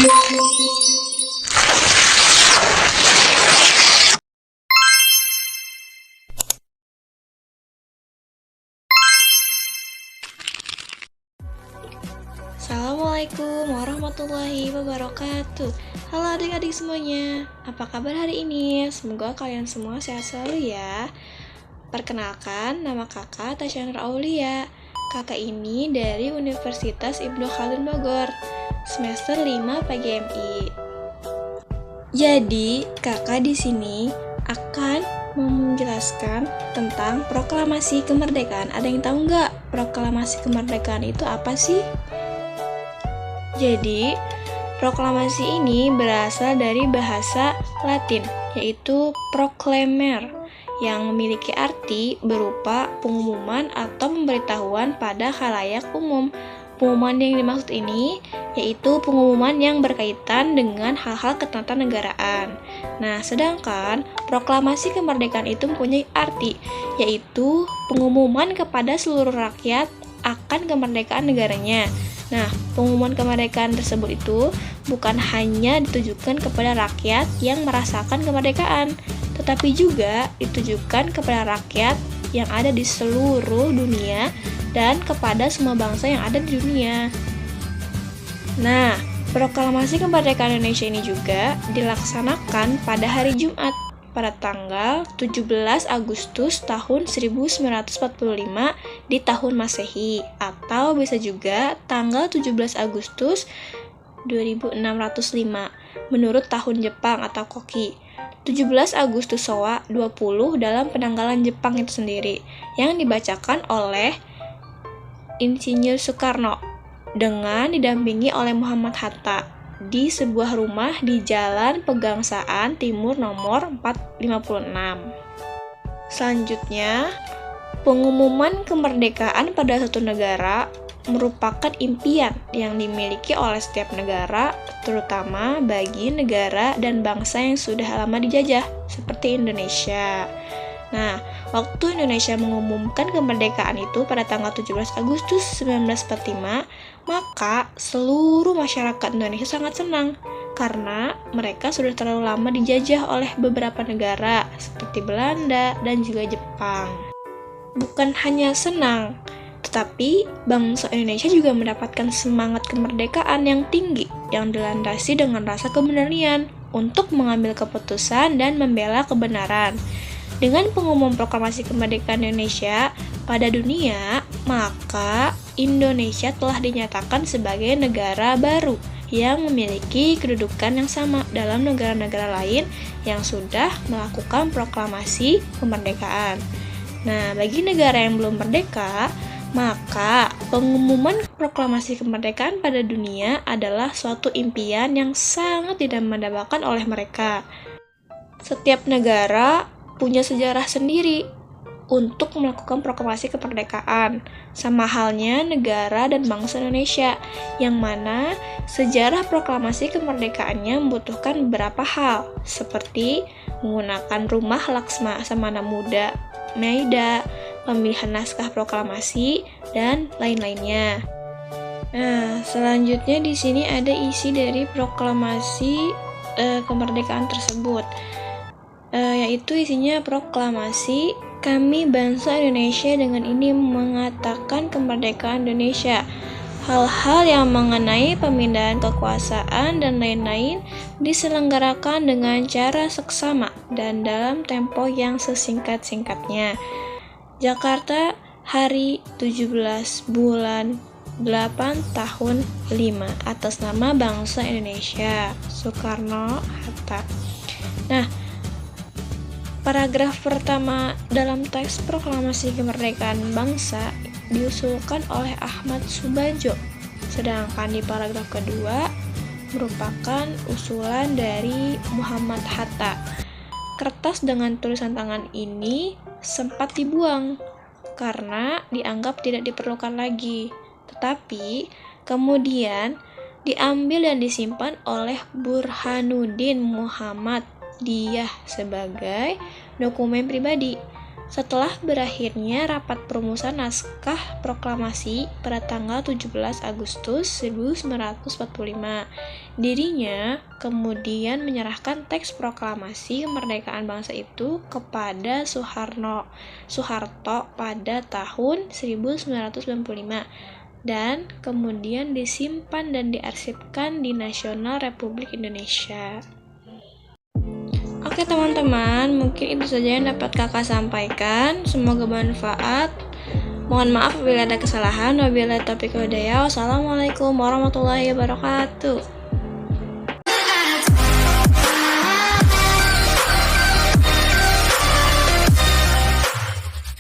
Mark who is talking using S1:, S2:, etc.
S1: Assalamualaikum warahmatullahi wabarakatuh. Halo adik-adik semuanya, apa kabar hari ini? Semoga kalian semua sehat selalu ya. Perkenalkan, nama kakak Tasyanur Aulia. Kakak ini dari Universitas Ibnu Khaldun Bogor, semester 5 PGMI. Jadi, kakak di sini akan menjelaskan tentang proklamasi kemerdekaan. Ada yang tahu nggak proklamasi kemerdekaan itu apa sih? Jadi, proklamasi ini berasal dari bahasa Latin, yaitu proclamer, yang memiliki arti berupa pengumuman atau pemberitahuan pada khalayak umum. Pengumuman yang dimaksud ini yaitu pengumuman yang berkaitan dengan hal-hal ketatanegaraan. Nah, sedangkan proklamasi kemerdekaan itu mempunyai arti, yaitu pengumuman kepada seluruh rakyat akan kemerdekaan negaranya. Nah, pengumuman kemerdekaan tersebut itu bukan hanya ditujukan kepada rakyat yang merasakan kemerdekaan, tetapi juga ditujukan kepada rakyat yang ada di seluruh dunia dan kepada semua bangsa yang ada di dunia. Nah, proklamasi kemerdekaan Indonesia ini juga dilaksanakan pada hari Jumat pada tanggal 17 Agustus tahun 1945 di tahun Masehi, atau bisa juga tanggal 17 Agustus 2605 menurut tahun Jepang atau Koki. 17 Agustus Showa 20 dalam penanggalan Jepang itu sendiri, yang dibacakan oleh Insinyur Soekarno dengan didampingi oleh Muhammad Hatta di sebuah rumah di Jalan Pegangsaan Timur nomor 456. Selanjutnya, pengumuman kemerdekaan pada suatu negara merupakan impian yang dimiliki oleh setiap negara, terutama bagi negara dan bangsa yang sudah lama dijajah, seperti Indonesia. Nah, waktu Indonesia mengumumkan kemerdekaan itu pada tanggal 17 Agustus 1945, maka seluruh masyarakat Indonesia sangat senang karena mereka sudah terlalu lama dijajah oleh beberapa negara seperti Belanda dan juga Jepang. Bukan hanya senang, tetapi bangsa Indonesia juga mendapatkan semangat kemerdekaan yang tinggi yang dilandasi dengan rasa kebenaran untuk mengambil keputusan dan membela kebenaran. Dengan pengumuman proklamasi kemerdekaan Indonesia pada dunia, maka Indonesia telah dinyatakan sebagai negara baru yang memiliki kedudukan yang sama dalam negara-negara lain yang sudah melakukan proklamasi kemerdekaan. Nah, bagi negara yang belum merdeka, maka pengumuman proklamasi kemerdekaan pada dunia adalah suatu impian yang sangat tidak mendambakan oleh mereka. Setiap negara punya sejarah sendiri untuk melakukan proklamasi kemerdekaan, sama halnya negara dan bangsa Indonesia, yang mana sejarah proklamasi kemerdekaannya membutuhkan beberapa hal, seperti menggunakan rumah Laksamana Muda, Maida, pemilihan naskah proklamasi, dan lain-lainnya. Nah, selanjutnya di sini ada isi dari proklamasi kemerdekaan tersebut. Yaitu isinya proklamasi, kami bangsa Indonesia dengan ini mengatakan kemerdekaan Indonesia. Hal-hal yang mengenai pemindahan kekuasaan dan lain-lain diselenggarakan dengan cara seksama dan dalam tempo yang sesingkat-singkatnya. Jakarta, hari 17 bulan 8 tahun 5 atas nama bangsa Indonesia. Soekarno-Hatta. Nah, paragraf pertama dalam teks proklamasi kemerdekaan bangsa diusulkan oleh Ahmad Subandjo, sedangkan di paragraf kedua merupakan usulan dari Muhammad Hatta. Kertas dengan tulisan tangan ini sempat dibuang karena dianggap tidak diperlukan lagi, tetapi kemudian diambil dan disimpan oleh Burhanuddin Muhammad Diyah sebagai dokumen pribadi. Setelah berakhirnya rapat perumusan naskah proklamasi pada tanggal 17 Agustus 1945, dirinya kemudian menyerahkan teks proklamasi kemerdekaan bangsa itu kepada Soeharto pada tahun 1995 dan kemudian disimpan dan diarsipkan di Nasional Republik Indonesia. Oke teman-teman, mungkin itu saja yang dapat kakak sampaikan. Semoga bermanfaat. Mohon maaf apabila ada kesalahan. Wabillahi taufiq wal hidayah. Wassalamualaikum warahmatullahi wabarakatuh.